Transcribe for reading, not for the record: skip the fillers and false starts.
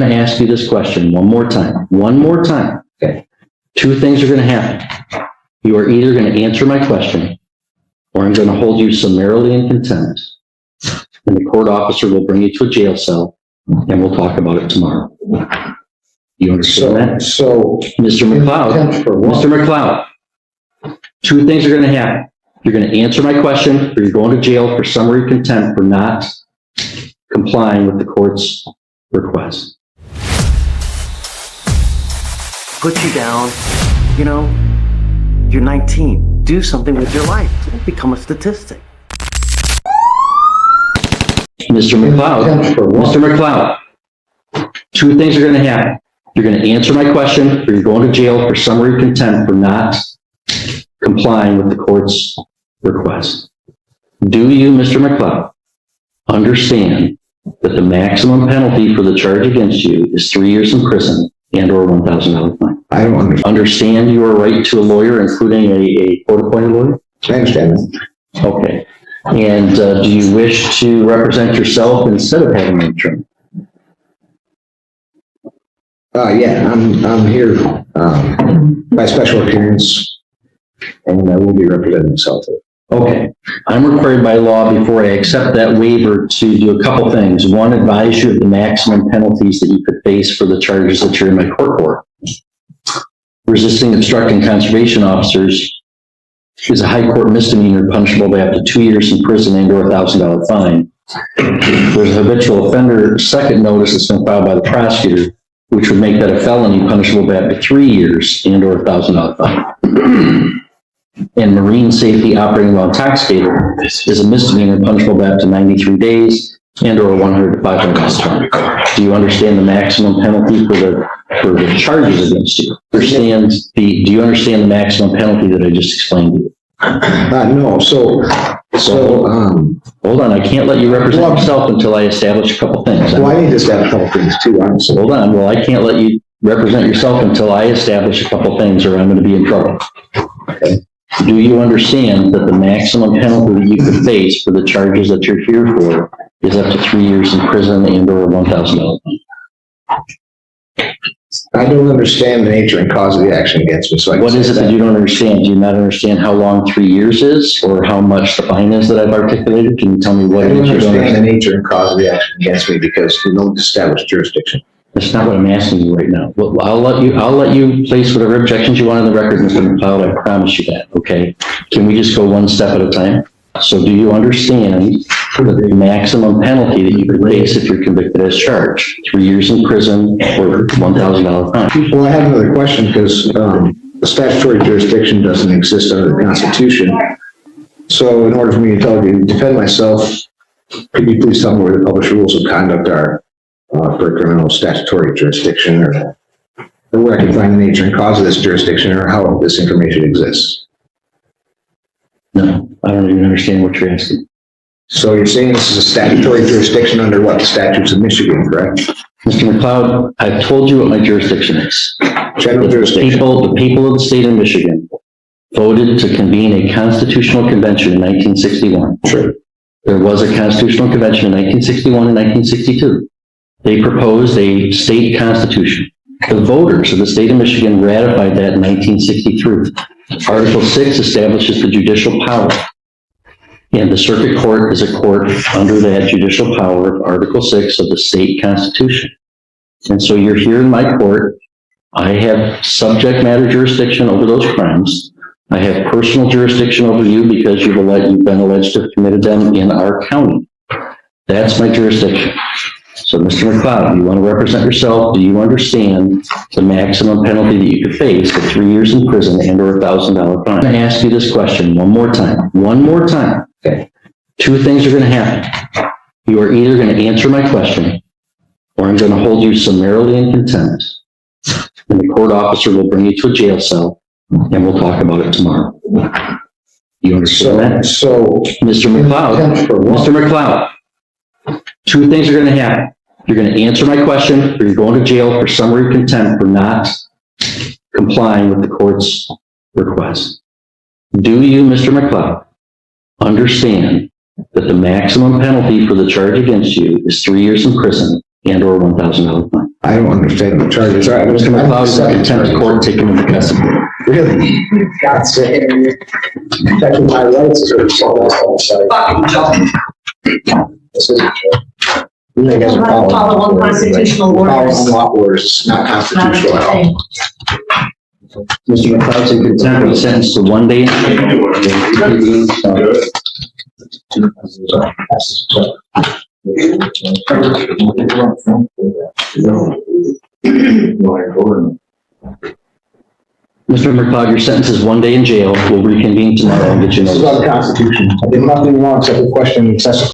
going to ask you this question one more time. One more time. Okay. Two things are going to happen. You are either going to answer my question, or I'm going to hold you summarily in contempt, and the court officer will bring you to a jail cell, and we'll talk about it tomorrow. You understand that? So, Mr. McLoud, Mr. McLoud, two things are going to happen. You're going to answer my question, or you're going to jail for summary contempt for not complying with the court's request. Put you down, you know, you're 19. Do something with your life. Don't become a statistic. Mr. McLoud, two things are going to happen. You're going to answer my question, or you're going to jail for summary contempt for not complying with the court's request. Do you, Mr. McLoud, understand that the maximum penalty for the charge against you is 3 years in prison and or $1,000 fine? I don't Understand your right to a lawyer, including a court-appointed lawyer? I understand that. Okay. And do you wish to represent yourself instead of having an attorney? Yeah, I'm here by special appearance, and I will be representing myself. Okay. I'm required by law before I accept that waiver to do a couple things. One, advise you of the maximum penalties that you could face for the charges that you're in my court for. Resisting, obstructing conservation officers is a high court misdemeanor punishable by up to 2 years in prison and or $1,000 fine. There's a habitual offender second notice that's been filed by the prosecutor, which would make that a felony punishable by up to 3 years and or $1,000 fine. And marine safety operating while intoxicated is a misdemeanor punishable by up to 93 days and or $100 to $500 fine. Do you understand the maximum penalty for the charges against you? Do you understand the maximum penalty that I just explained to you? No, so hold on, I can't let you represent yourself until I establish a couple things. well, I need to establish a couple things too, honestly. Hold on, well, I can't let you represent yourself until I establish a couple things, or I'm going to be in trouble. Okay. Do you understand that the maximum penalty that you could face for the charges that you're here for is up to 3 years in prison and or $1,000 fine? I don't understand the nature and cause of the action against me, so What is it that you don't understand? Do you not understand how long 3 years is, or how much the fine is that I've articulated? Can you tell me what I it don't is you don't understand the understand? nature and cause of the action against me because you don't establish jurisdiction. That's not what I'm asking you right now. Well, I'll let you place whatever objections you want on the record, Mr. McLeod. I promise you that, okay? Can we just go one step at a time? So do you understand the maximum penalty that you could face if you're convicted as charged? 3 years in prison or $1,000 fine? Well, I have another question because the statutory jurisdiction doesn't exist under the Constitution. So in order for me to defend myself, could you please tell me where the published rules of conduct are for a criminal statutory jurisdiction, or where I can find the nature and cause of this jurisdiction, or how this information exists? No, I don't even understand what you're asking. So you're saying this is a statutory jurisdiction under what? The statutes of Michigan, correct? Mr. McLeod, I've told you what my jurisdiction is. General jurisdiction. The people of the state of Michigan voted to convene a constitutional convention in 1961. True. There was a constitutional convention in 1961 and 1962. They proposed a state constitution. The voters of the state of Michigan ratified that in 1963. Article 6 establishes the judicial power. And the circuit court is a court under that judicial power of Article 6 of the state constitution. And so you're here in my court. I have subject matter jurisdiction over those crimes. I have personal jurisdiction over you because you've been alleged to have committed them in our county. That's my jurisdiction. So, Mr. McLeod, you want to represent yourself? Do you understand the maximum penalty that you could face for 3 years in prison and or $1,000 fine? I'm going to ask you this question one more time. One more time. Okay. Two things are going to happen. You are either going to answer my question, or I'm going to hold you summarily in contempt, and the court officer will bring you to a jail cell, and we'll talk about it tomorrow. You understand that? So, Mr. McLeod, two things are going to happen. You're going to answer my question, or you're going to jail for summary contempt for not complying with the court's request. Do you, Mr. McLeod, understand that the maximum penalty for the charge against you is 3 years in prison and or $1,000 fine. I don't understand the charges. All right, Mr. McLeod is in contempt of court, take him into custody. Really? That's it. Protecting my rights or You guys are following. Follow one constitutional orders. Following law orders, not constitutional at all. Mr. McLeod's in contempt, he's sentenced to 1 day. Mr. McLeod, your sentence is 1 day in jail. We'll reconvene tomorrow and get you This is notice. about the Constitution. I did nothing wrong except to question excessive